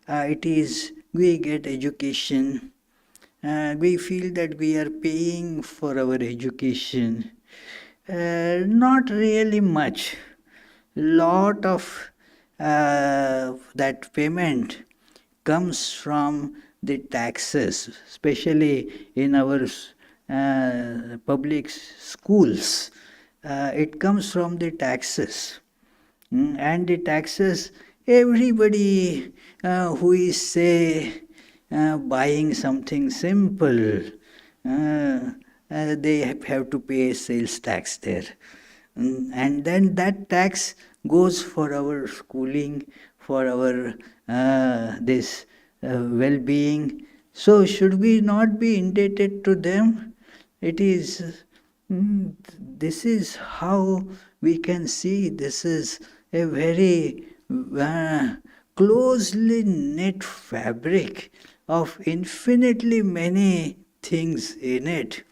it is, we get education, we feel that we are paying for our education. Not really much. Lot of that payment comes from the taxes, especially in our public schools. It comes from the taxes. And the taxes, everybody who is, say, buying something simple, they have to pay sales tax there. And then that tax goes for our schooling, for our this well-being. So should we not be indebted to them? It is, this is how we can see this is a very closely knit fabric of infinitely many things in it,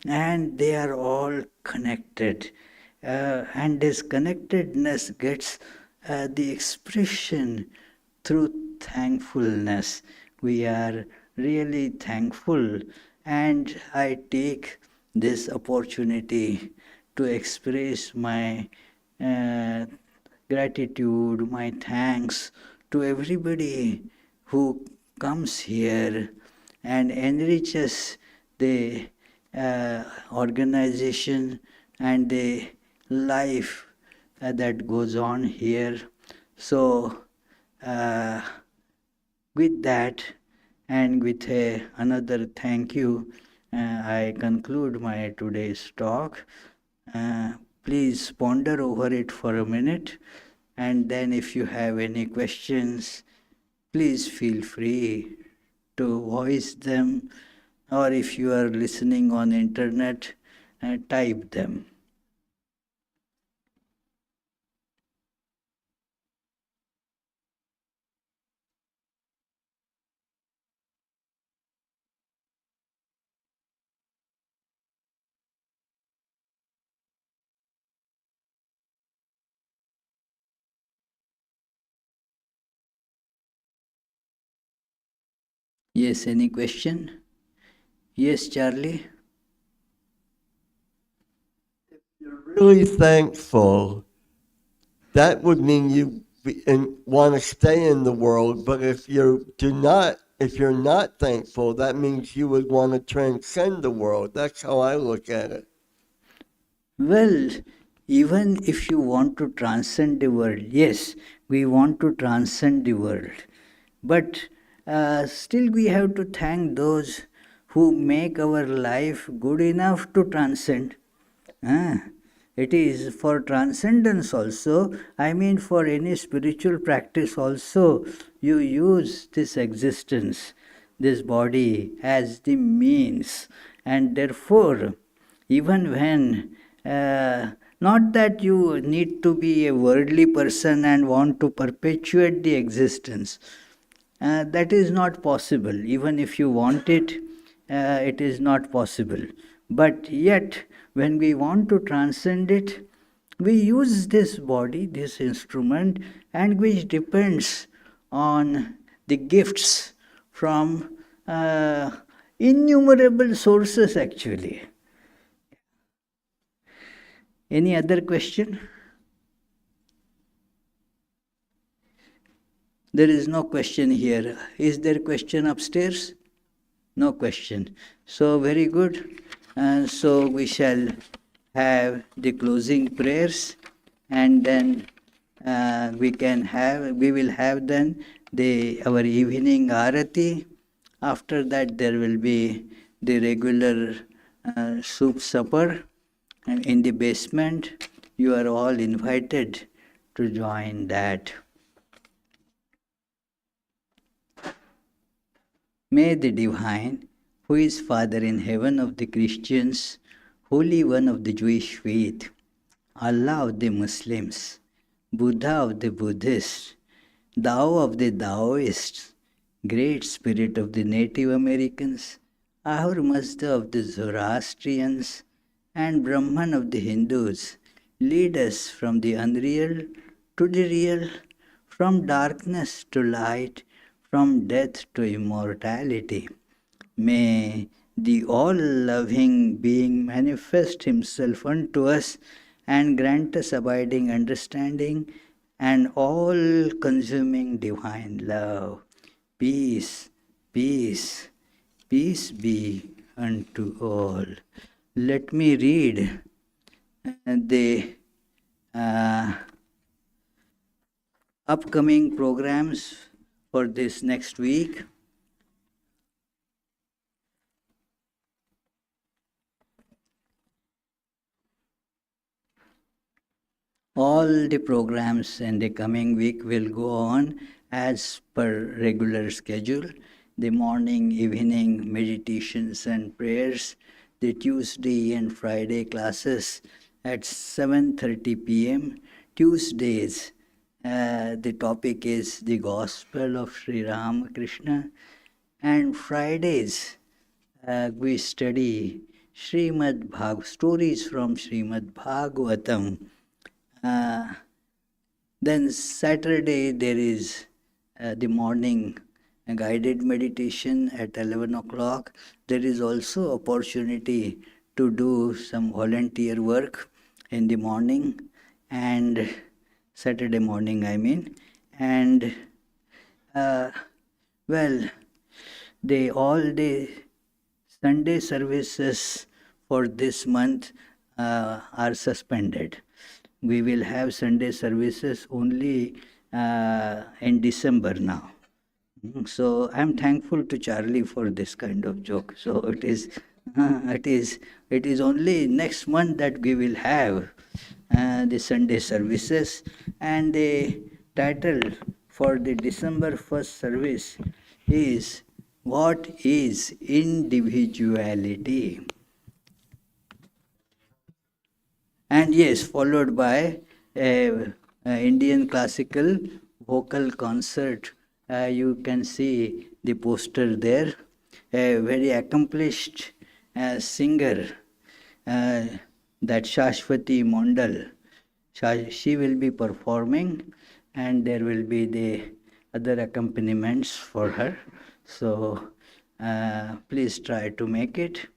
and they are all connected. And this connectedness gets the expression through thankfulness. We are really thankful, and I take this opportunity to express my uh, gratitude, my thanks to everybody who comes here and enriches the organization and the life that goes on here. So, uh, with that, and with another thank you, I conclude my today's talk. Uh, Please ponder over it for a minute, and then if you have any questions, please feel free to voice them, or if you are listening on internet, type them. Yes, any question? Yes, Charlie? Really thankful, that would mean you want to stay in the world. But if if you're not thankful, that means you would want to transcend the world. That's how I look at it. Well, even if you want to transcend the world, yes, we want to transcend the world. But still, we have to thank those who make our life good enough to transcend. Ah, it is for transcendence also. I mean, for any spiritual practice also, you use this existence, this body, as the means. And therefore, even when, not that you need to be a worldly person and want to perpetuate the existence, that is not possible. Even if you want it, it is not possible. But yet, when we want to transcend it, we use this body, this instrument, and which depends on the gifts from innumerable sources actually. Any other question? There is no question here. Is there question upstairs? No question. So very good. And so we shall have the closing prayers, and then we will have then our evening arati. After that, there will be the regular soup supper in the basement. You are all invited to join that. May the Divine, who is Father in heaven of the Christians, Holy One of the Jewish faith, Allah of the Muslims, Buddha of the Buddhists, Tao of the Taoists, Great Spirit of the Native Americans, Ahura Mazda of the Zoroastrians, and Brahman of the Hindus, lead us from the unreal to the real, from darkness to light, from death to immortality. May the all-loving being manifest himself unto us and grant us abiding understanding and all-consuming divine love. Peace, peace, peace be unto all. Let me read the upcoming programs for this next week. All the programs in the coming week will go on as per regular schedule. The morning, evening meditations and prayers, the Tuesday and Friday classes at 7:30 p.m. Tuesdays, the topic is the Gospel of Sri Ramakrishna, and Fridays we study stories from Srimad Bhagavatam. Then Saturday there is the morning guided meditation at 11 o'clock. There is also opportunity to do some volunteer work in the morning and Saturday morning I mean. And all the Sunday services for this month are suspended. We will have Sunday services only in December now. So I'm thankful to Charlie for this kind of joke. So it is only next month that we will have the Sunday services, and the title for the December 1st service is What is Individuality? And yes, followed by a Indian classical vocal concert. You can see the poster there. A very accomplished singer, that Shashwati Mondal. She will be performing, and there will be the other accompaniments for her. So please try to make it.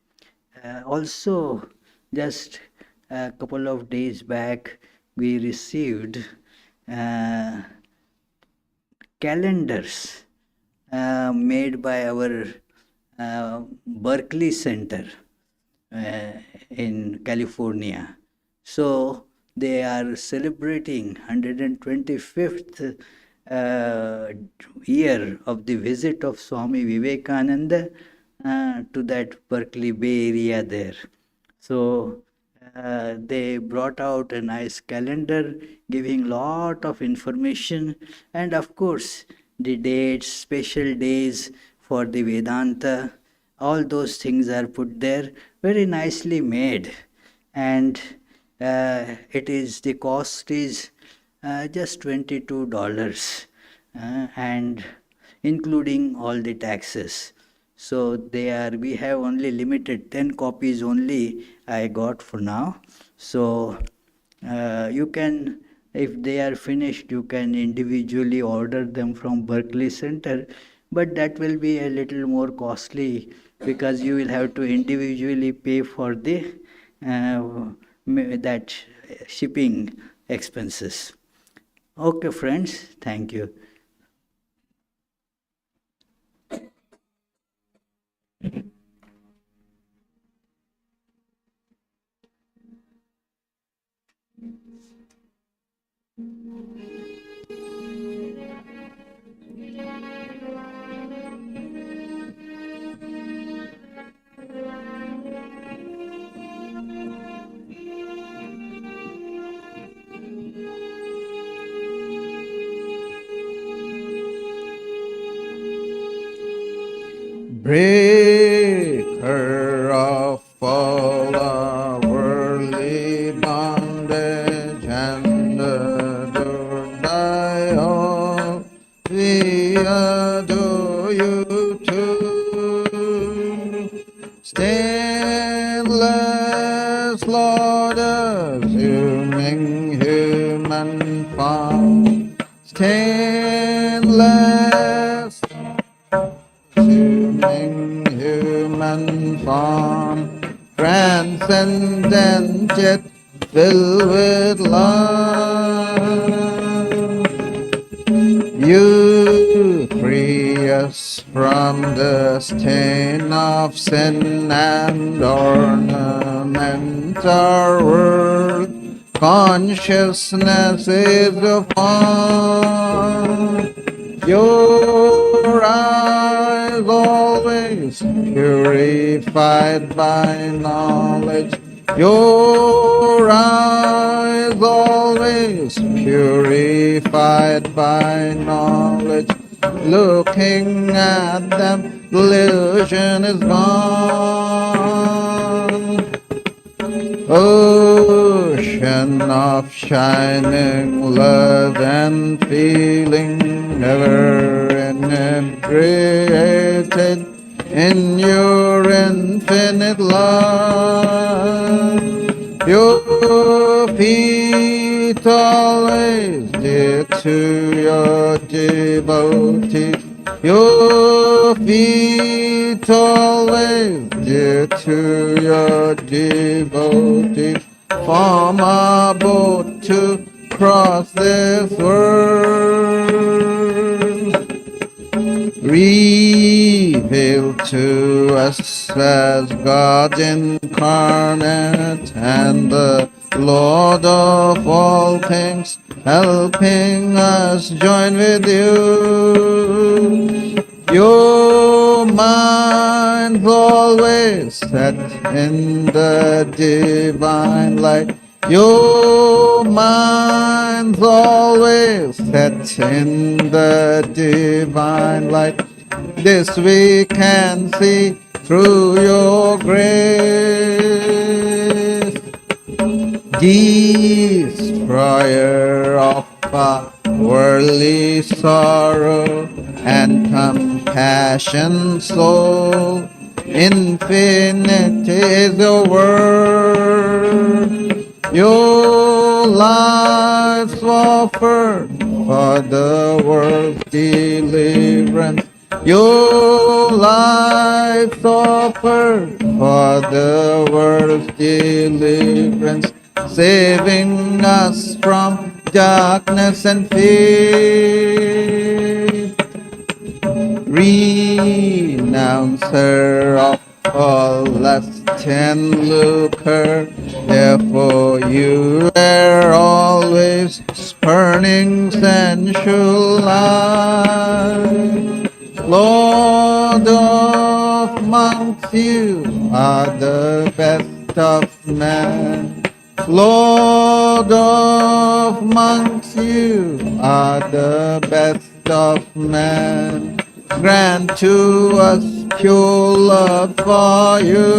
Also, just a couple of days back, we received calendars made by our Berkeley Center in California. So they are celebrating 125th year of the visit of Swami Vivekananda to that Berkeley Bay Area there. So they brought out a nice calendar giving lot of information, and of course the dates, special days for the Vedanta, all those things are put there, very nicely made. And the cost is just $22, and including all the taxes. So we have only limited 10 copies only I got for now. So you can, if they are finished, you can individually order them from Berkeley Center, but that will be a little more costly because you will have to individually pay for the that shipping expenses. Okay, friends, thank you. Breaker of all our worldly bondage and adore thy all, we adore you too. Stainless Lord, assuming human form, stainless assuming human human form, transcendent yet filled with love. You free us from the stain of sin and ornament our world. Consciousness is the form. Your eyes always purified by knowledge. Your eyes always purified by knowledge. Looking at them, illusion is gone. Ocean of shining love and feeling, never inebriated in your infinite love. Your feet always dear to your devotees. Your feet always dear to your devotees. Form a boat to cross this world. Reveal to us as God incarnate and the Lord of all things, helping us join with you. Your mind's always set in the divine light. Your mind's always set in the divine light. This we can see through your grace. Destroyer of our worldly sorrow and compassion soul, infinite is the word. Your life's offered for the world's deliverance. Your life's offered for the world's deliverance, saving us from darkness and fear. Renouncer of all lust and lucre, therefore you are always spurning sensual life. Lord of monks, you are the best of men. Lord of monks, you are the best of men. Grant to us pure love for you.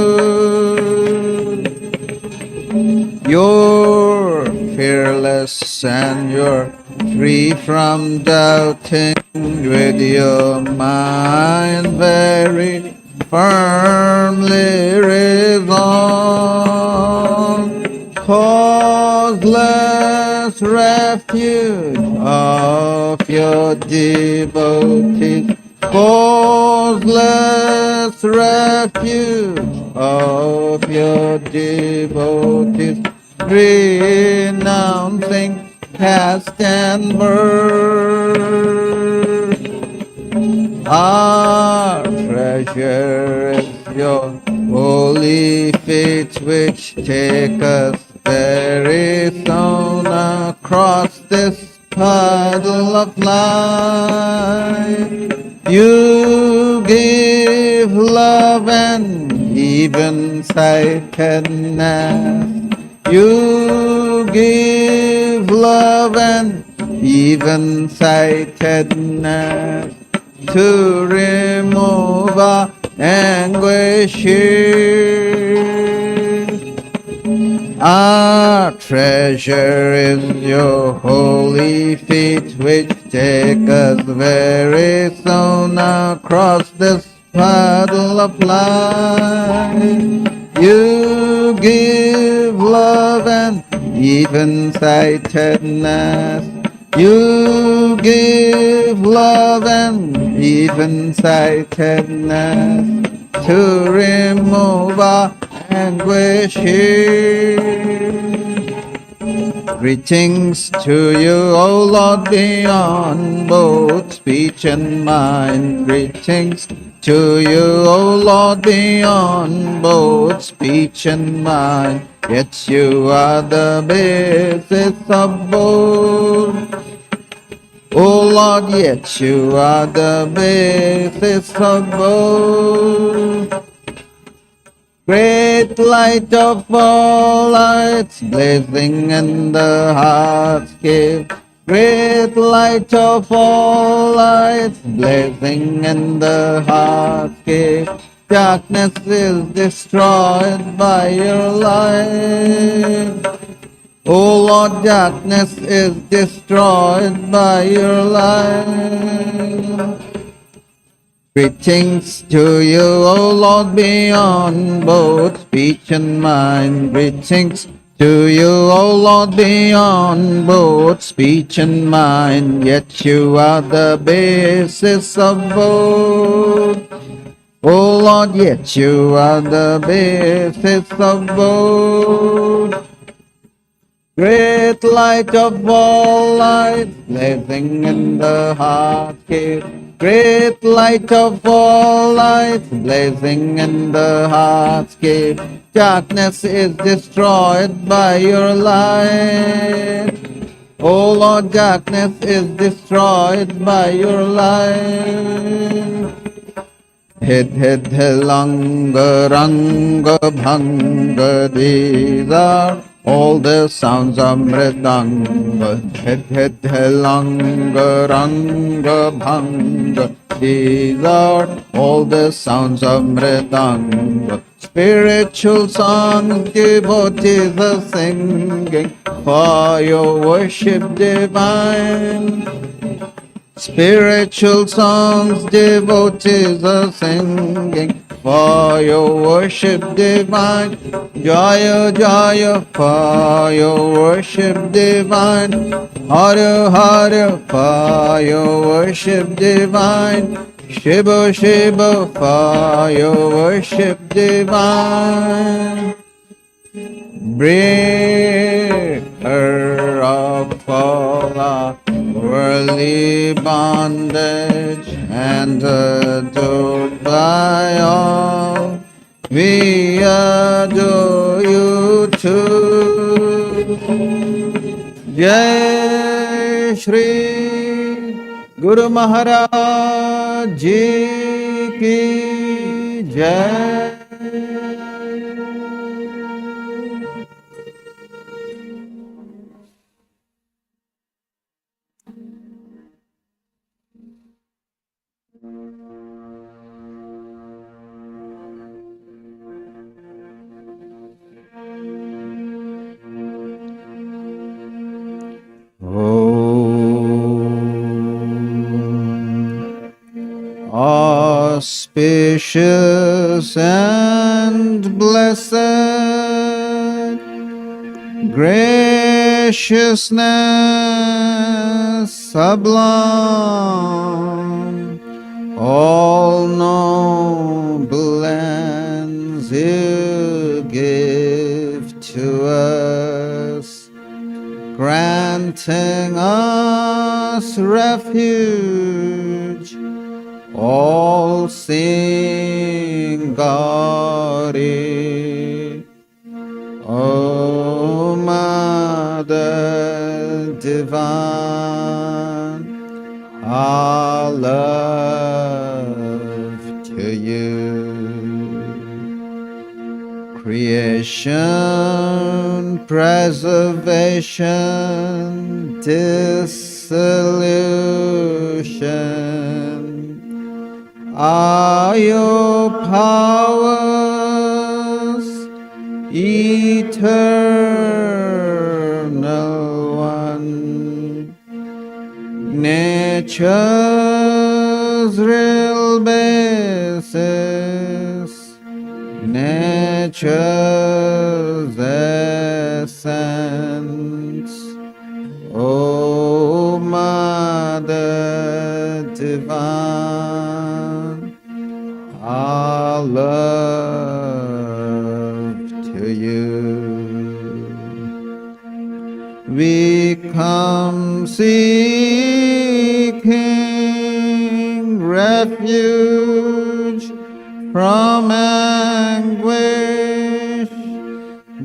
You're fearless and you're free from doubting, with your mind very firmly resolved. Causeless refuge of your devotees. Causeless refuge of your devotees, renouncing past and birth. Our treasure is your holy feet, which take us very soon across this puddle of life. You give love and even sightedness. You give love and even sightedness to remove our anguishes. Our treasure is your holy feet, which take us very soon across this puddle of life. You give love and even sightedness. You give love and even sightedness to remove our anguish here. Greetings to you, O Lord, beyond both speech and mind. Greetings to you, O Lord, beyond both speech and mind. Yet you are the basis of both. O Lord, yet you are the basis of both. Great light of all lights, blazing in the heart's cave. Great light of all lights, blazing in the heart's cave. Darkness is destroyed by your light. O Lord, darkness is destroyed by your light. Greetings to you, O Lord, beyond both speech and mind. Greetings to you, O Lord, beyond both speech and mind. Yet you are the basis of both. O Lord, yet you are the basis of both. Great light of all lights, blazing in the heart cave. Great light of all lights, blazing in the heart's cave. Darkness is destroyed by your light. O Lord, darkness is destroyed by your light. Hid langa ranga bhanga, these are all the sounds of mridanga. Hid langa ranga bhanga, these are all the sounds of mridanga. Spiritual songs devotees are singing for your worship divine. Spiritual songs devotees are singing for your worship divine. Jaya Jaya for your worship divine. Hare Hare for your worship divine. Shiva Shiva for your worship divine. Breaker of all our worldly bondage and adored by all, we adore you too. Jai Shri Guru Maharaj Ji Ki Jai. Auspicious and blessed graciousness sublime, all noble ends you give to us, granting us refuge, all seeing Gauri, O Mother Divine, our love to you. Creation, preservation, dissolution are your powers, eternal one. Nature's real basis, nature's essence, O Mother Divine, our love to you. We come seeking refuge from anguish.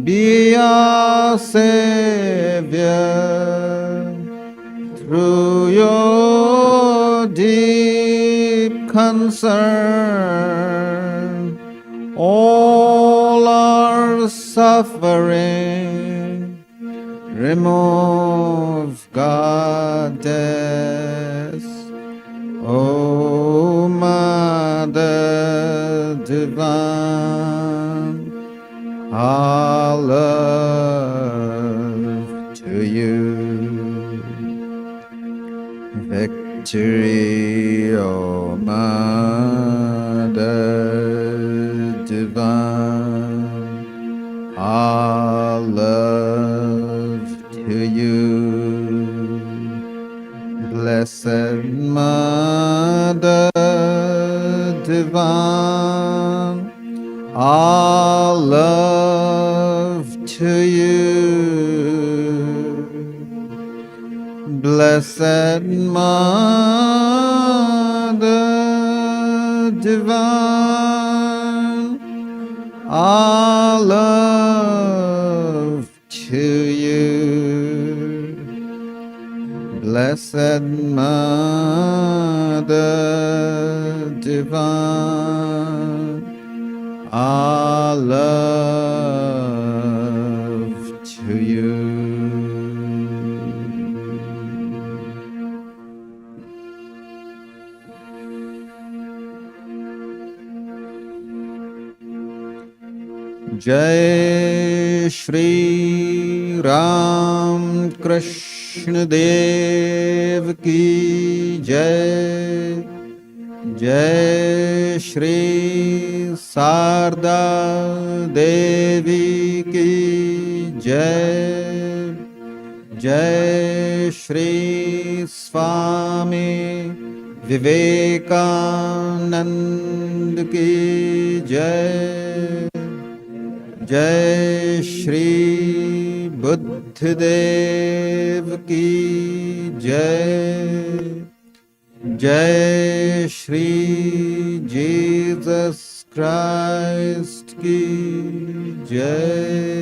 Be our Savior through your deep concern. All our suffering remove, Goddess. O Mother Divine, our love to you. Victory, O Mother Divine, our love to you. Blessed Mother Divine, our love to you. Blessed Mother Divine, our love to you. Blessed Mother Divine, our love to you. Jai Shri Ram Krishna Dev Ki Jai. Jai Shri Sarda Devi Ki Jai. Jai Shri Swami Vivekananda Ki Jai. Jai Shri Buddhadev Ki Jai. Jai Shri Jesus Christ Ki Jai.